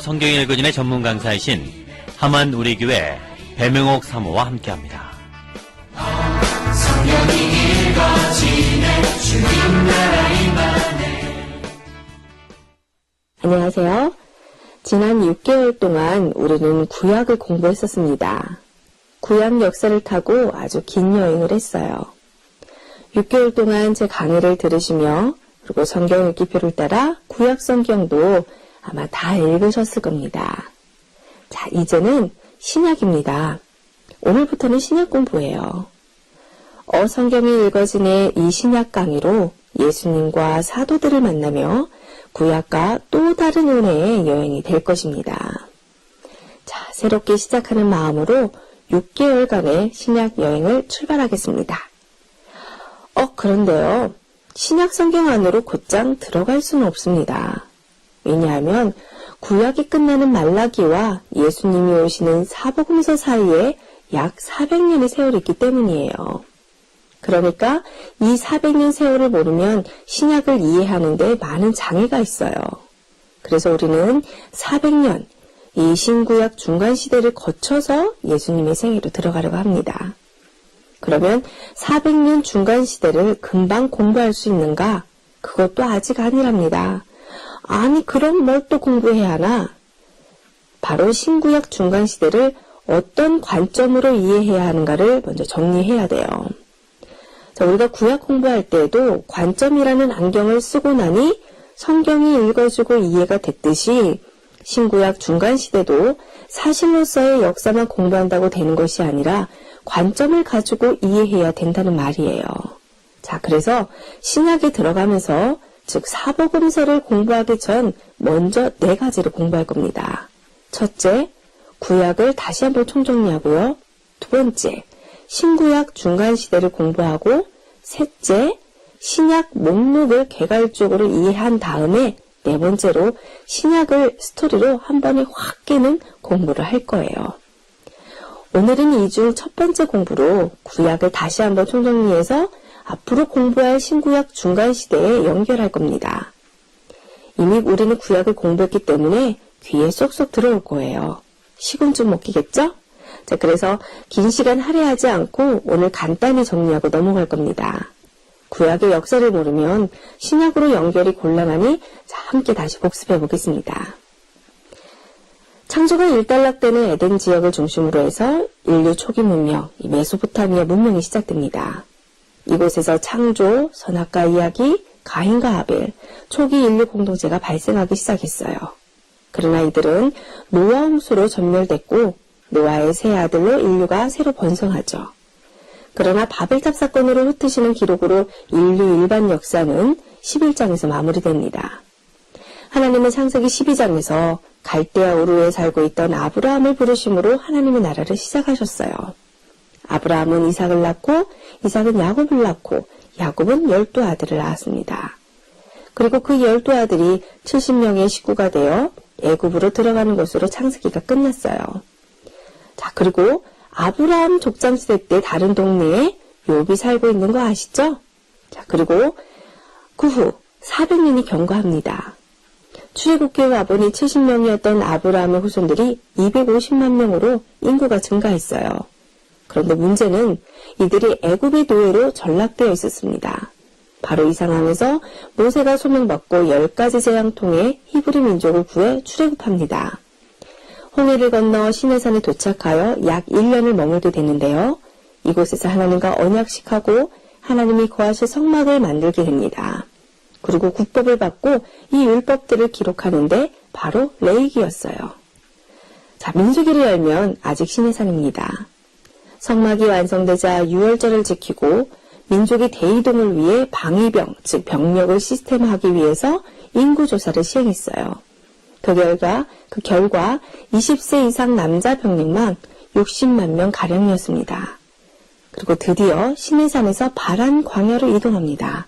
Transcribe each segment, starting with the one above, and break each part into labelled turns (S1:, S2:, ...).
S1: 성경 읽어진의 전문 강사이신 함안 우리교회 배명옥 사모와 함께합니다. 성경이 읽어지네 주님 나라 임하네.
S2: 안녕하세요. 지난 6개월 동안 우리는 구약을 공부했었습니다. 구약 역사를 타고 아주 긴 여행을 했어요. 6개월 동안 제 강의를 들으시며 그리고 성경 읽기표를 따라 구약 성경도 아마 다 읽으셨을 겁니다. 자, 이제는 신약입니다. 오늘부터는 신약 공부예요. 성경이 읽어지네 이 신약 강의로 예수님과 사도들을 만나며 구약과 또 다른 은혜의 여행이 될 것입니다. 자, 새롭게 시작하는 마음으로 6개월간의 신약 여행을 출발하겠습니다. 그런데요. 신약 성경 안으로 곧장 들어갈 수는 없습니다. 왜냐하면 구약이 끝나는 말라기와 예수님이 오시는 사복음서 사이에 약 400년의 세월이 있기 때문이에요. 그러니까 이 400년 세월을 모르면 신약을 이해하는 데 많은 장애가 있어요. 그래서 우리는 400년, 이 신구약 중간시대를 거쳐서 예수님의 생애로 들어가려고 합니다. 그러면 400년 중간시대를 금방 공부할 수 있는가? 그것도 아직 아니랍니다. 아니, 그럼 뭘 또 공부해야 하나? 바로 신구약 중간시대를 어떤 관점으로 이해해야 하는가를 먼저 정리해야 돼요. 자, 우리가 구약 공부할 때에도 관점이라는 안경을 쓰고 나니 성경이 읽어지고 이해가 됐듯이 신구약 중간시대도 사실로서의 역사만 공부한다고 되는 것이 아니라 관점을 가지고 이해해야 된다는 말이에요. 자, 그래서 신약에 들어가면서 즉 사복음서를 공부하기 전 먼저 4가지를 공부할 겁니다. 첫째, 구약을 다시 한번 총정리하고요. 두 번째, 신구약 중간시대를 공부하고 셋째, 신약 목록을 개괄적으로 이해한 다음에 네 번째로 신약을 스토리로 한 번에 확 깨는 공부를 할 거예요. 오늘은 이 중 첫 번째 공부로 구약을 다시 한번 총정리해서 앞으로 공부할 신구약 중간시대에 연결할 겁니다. 이미 우리는 구약을 공부했기 때문에 귀에 쏙쏙 들어올 거예요. 식은 죽 먹기겠죠? 자, 그래서 긴 시간 할애하지 않고 오늘 간단히 정리하고 넘어갈 겁니다. 구약의 역사를 모르면 신약으로 연결이 곤란하니 자, 함께 다시 복습해 보겠습니다. 창조가 일단락되는 에덴 지역을 중심으로 해서 인류 초기 문명, 이 메소포타미아 문명이 시작됩니다. 이곳에서 창조, 선악과 이야기, 가인과 아벨, 초기 인류 공동체가 발생하기 시작했어요. 그러나 이들은 노아 홍수로 전멸됐고 노아의 세 아들로 인류가 새로 번성하죠. 그러나 바벨탑 사건으로 흩으시는 기록으로 인류 일반 역사는 11장에서 마무리됩니다. 하나님은 창세기 12장에서 갈대아 우르에 살고 있던 아브라함을 부르심으로 하나님의 나라를 시작하셨어요. 아브라함은 이삭을 낳고 이삭은 야곱을 낳고 야곱은 12아들을 낳았습니다. 그리고 그 12아들이 70명의 식구가 되어 애굽으로 들어가는 것으로 창세기가 끝났어요. 자, 그리고 아브라함 족장시대 때 다른 동네에 욥이 살고 있는 거 아시죠? 자, 그리고 그 후 400년이 경과합니다. 출애굽기에 와보니 70명이었던 아브라함의 후손들이 250만 명으로 인구가 증가했어요. 그런데 문제는 이들이 애굽의 노예로 전락되어 있었습니다. 바로 이 상황에서 모세가 소명받고 10가지 재앙 통해 히브리 민족을 구해 출애굽합니다. 홍해를 건너 시내산에 도착하여 약 1년을 머물게 되는데요. 이곳에서 하나님과 언약식하고 하나님이 거하실 성막을 만들게 됩니다. 그리고 국법을 받고 이 율법들을 기록하는데 바로 레위기였어요. 자, 민수기를 열면 아직 시내산입니다. 성막이 완성되자 유월절을 지키고 민족이 대이동을 위해 방위병, 즉 병력을 시스템화하기 위해서 인구조사를 시행했어요. 그 결과 20세 이상 남자 병력만 60만 명 가량이었습니다. 그리고 드디어 시내산에서 바란 광야로 이동합니다.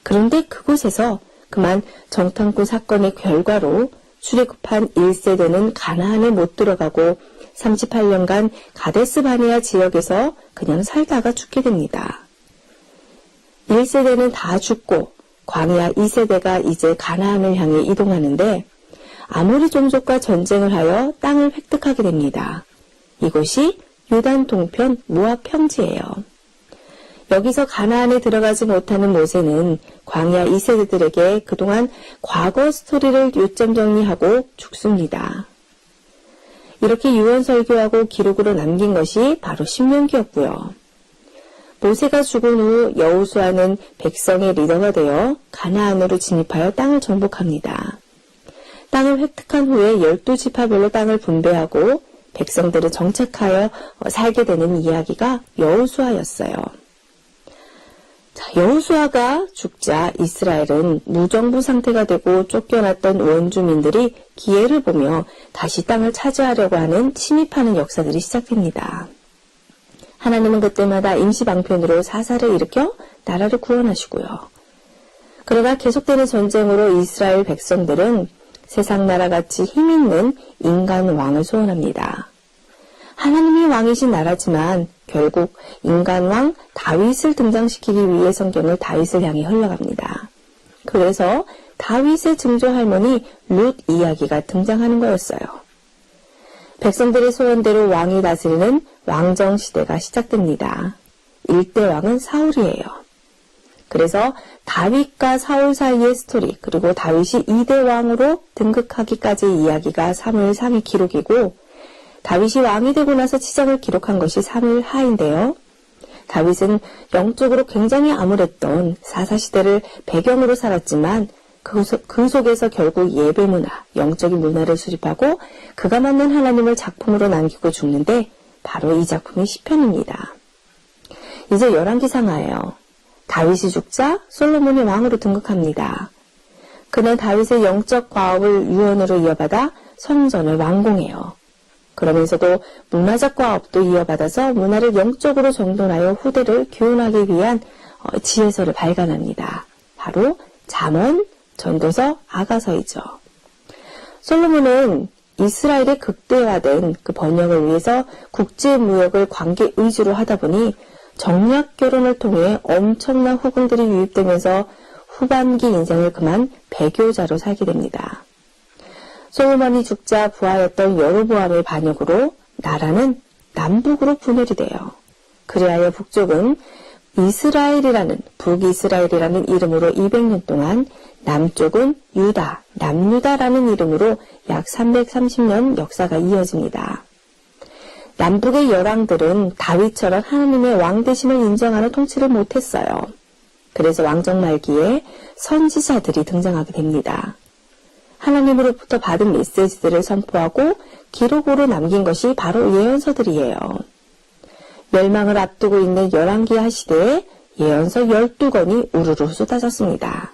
S2: 그런데 그곳에서 그만 정탐꾼 사건의 결과로 출애굽한 1세대는 가나안에 못 들어가고 38년간 가데스 바네아 지역에서 그냥 살다가 죽게 됩니다. 1세대는 다 죽고 광야 2세대가 이제 가나안을 향해 이동하는데 아모리 종족과 전쟁을 하여 땅을 획득하게 됩니다. 이곳이 요단 동편 모압 평지예요. 여기서 가나안에 들어가지 못하는 모세는 광야 2세대들에게 그동안 과거 스토리를 요점 정리하고 죽습니다. 이렇게 유언 설교하고 기록으로 남긴 것이 바로 신명기였고요. 모세가 죽은 후 여호수아는 백성의 리더가 되어 가나안으로 진입하여 땅을 정복합니다. 땅을 획득한 후에 12지파별로 땅을 분배하고 백성들을 정착하여 살게 되는 이야기가 여호수아였어요. 여호수아가 죽자 이스라엘은 무정부 상태가 되고 쫓겨났던 원주민들이 기회를 보며 다시 땅을 차지하려고 하는 침입하는 역사들이 시작됩니다. 하나님은 그때마다 임시방편으로 사사를 일으켜 나라를 구원하시고요. 그러나 계속되는 전쟁으로 이스라엘 백성들은 세상 나라같이 힘있는 인간 왕을 소원합니다. 하나님이 왕이신 나라지만 결국 인간왕 다윗을 등장시키기 위해 성경을 다윗을 향해 흘러갑니다. 그래서 다윗의 증조 할머니 룻 이야기가 등장하는 거였어요. 백성들의 소원대로 왕이 다스리는 왕정 시대가 시작됩니다. 1대 왕은 사울이에요. 그래서 다윗과 사울 사이의 스토리, 그리고 다윗이 2대 왕으로 등극하기까지 이야기가 사무엘상의 기록이고, 다윗이 왕이 되고 나서 치장을 기록한 것이 사무엘하인데요. 다윗은 영적으로 굉장히 암울했던 사사시대를 배경으로 살았지만 그 속에서 결국 예배 문화, 영적인 문화를 수립하고 그가 만난 하나님을 작품으로 남기고 죽는데 바로 이 작품이 시편입니다. 이제 열왕기상하예요. 다윗이 죽자 솔로몬이 왕으로 등극합니다. 그는 다윗의 영적 과업을 유언으로 이어받아 성전을 완공해요. 그러면서도 문화적 과업도 이어받아서 문화를 영적으로 정돈하여 후대를 교훈하기 위한 지혜서를 발간합니다. 바로 잠언, 전도서, 아가서이죠. 솔로몬은 이스라엘의 극대화된 그 번영을 위해서 국제무역을 관계 위주로 하다 보니 정략 결혼을 통해 엄청난 후궁들이 유입되면서 후반기 인생을 그만 배교자로 살게 됩니다. 솔로몬이 죽자 부하였던 여로보암의 반역으로 나라는 남북으로 분열이 돼요. 그리하여 북쪽은 이스라엘이라는 북이스라엘이라는 이름으로 200년 동안, 남쪽은 유다, 남유다라는 이름으로 약 330년 역사가 이어집니다. 남북의 열왕들은 다윗처럼 하나님의 왕 되심을 인정하는 통치를 못했어요. 그래서 왕정 말기에 선지자들이 등장하게 됩니다. 하나님으로부터 받은 메시지들을 선포하고 기록으로 남긴 것이 바로 예언서들이에요. 멸망을 앞두고 있는 열왕기하 시대에 예언서 12권이 우르르 쏟아졌습니다.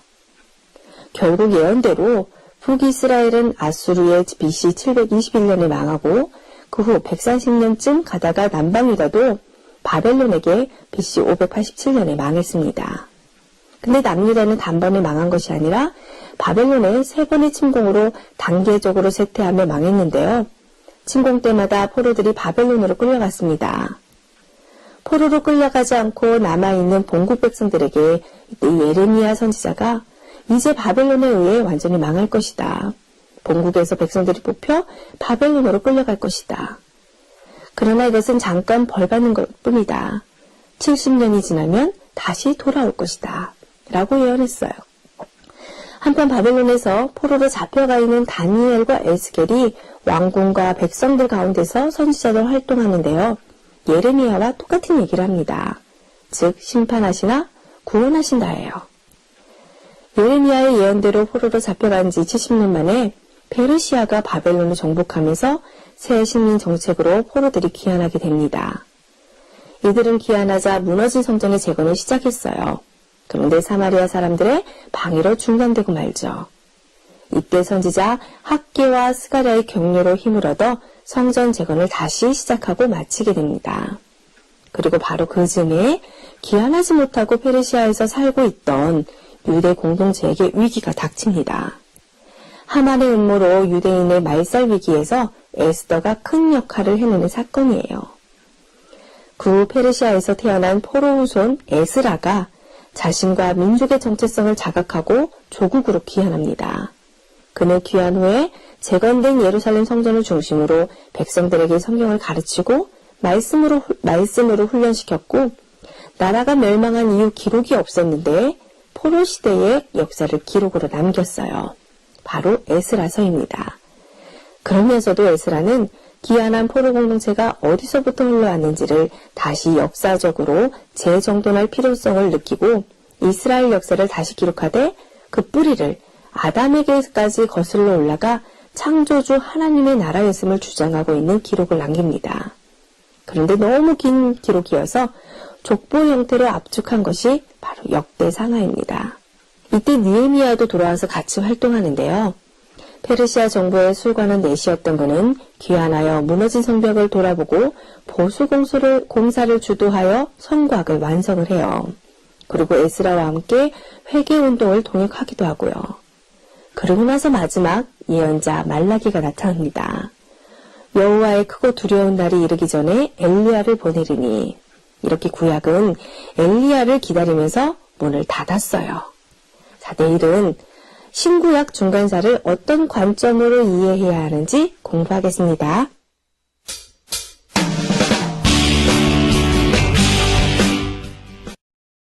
S2: 결국 예언대로 북이스라엘은 아수르의 BC 721년에 망하고 그 후 140년쯤 가다가 남방유다도 바벨론에게 BC 587년에 망했습니다. 근데 남유다는 단번에 망한 것이 아니라 바벨론의 3번의 침공으로 단계적으로 쇠퇴하며 망했는데요. 침공 때마다 포로들이 바벨론으로 끌려갔습니다. 포로로 끌려가지 않고 남아있는 본국 백성들에게 이때 예레미야 선지자가 이제 바벨론에 의해 완전히 망할 것이다. 본국에서 백성들이 뽑혀 바벨론으로 끌려갈 것이다. 그러나 이것은 잠깐 벌받는 것뿐이다. 70년이 지나면 다시 돌아올 것이다. 라고 예언했어요. 한편 바벨론에서 포로로 잡혀가 있는 다니엘과 에스겔이 왕궁과 백성들 가운데서 선지자로 활동하는데요. 예레미야와 똑같은 얘기를 합니다. 즉 심판하시나 구원하신다예요. 예레미야의 예언대로 포로로 잡혀간 지 70년 만에 페르시아가 바벨론을 정복하면서 새 식민 정책으로 포로들이 귀환하게 됩니다. 이들은 귀환하자 무너진 성전의 재건을 시작했어요. 그런데 사마리아 사람들의 방해로 중단되고 말죠. 이때 선지자 학개와 스가랴의 격려로 힘을 얻어 성전 재건을 다시 시작하고 마치게 됩니다. 그리고 바로 그 즈음에 귀환하지 못하고 페르시아에서 살고 있던 유대 공동체에게 위기가 닥칩니다. 하만의 음모로 유대인의 말살 위기에서 에스더가 큰 역할을 해내는 사건이에요. 그 후 페르시아에서 태어난 포로 후손 에스라가 자신과 민족의 정체성을 자각하고 조국으로 귀환합니다. 그는 귀환 후에 재건된 예루살렘 성전을 중심으로 백성들에게 성경을 가르치고 말씀으로 훈련시켰고, 나라가 멸망한 이후 기록이 없었는데 포로 시대의 역사를 기록으로 남겼어요. 바로 에스라서입니다. 그러면서도 에스라는 기한한 포로 공동체가 어디서부터 흘러왔는지를 다시 역사적으로 재정돈할 필요성을 느끼고 이스라엘 역사를 다시 기록하되 그 뿌리를 아담에게까지 거슬러 올라가 창조주 하나님의 나라였음을 주장하고 있는 기록을 남깁니다. 그런데 너무 긴 기록이어서 족보 형태로 압축한 것이 바로 역대상하입니다. 이때 느헤미야도 돌아와서 같이 활동하는데요. 페르시아 정부의 술관원 넷이었던 그는 귀환하여 무너진 성벽을 돌아보고 보수 공사를 주도하여 성곽을 완성을 해요. 그리고 에스라와 함께 회개운동을 동역하기도 하고요. 그러고 나서 마지막 예언자 말라기가 나타납니다. 여호와의 크고 두려운 날이 이르기 전에 엘리야를 보내리니, 이렇게 구약은 엘리야를 기다리면서 문을 닫았어요. 자, 내일은 신구약 중간사를 어떤 관점으로 이해해야 하는지 공부하겠습니다.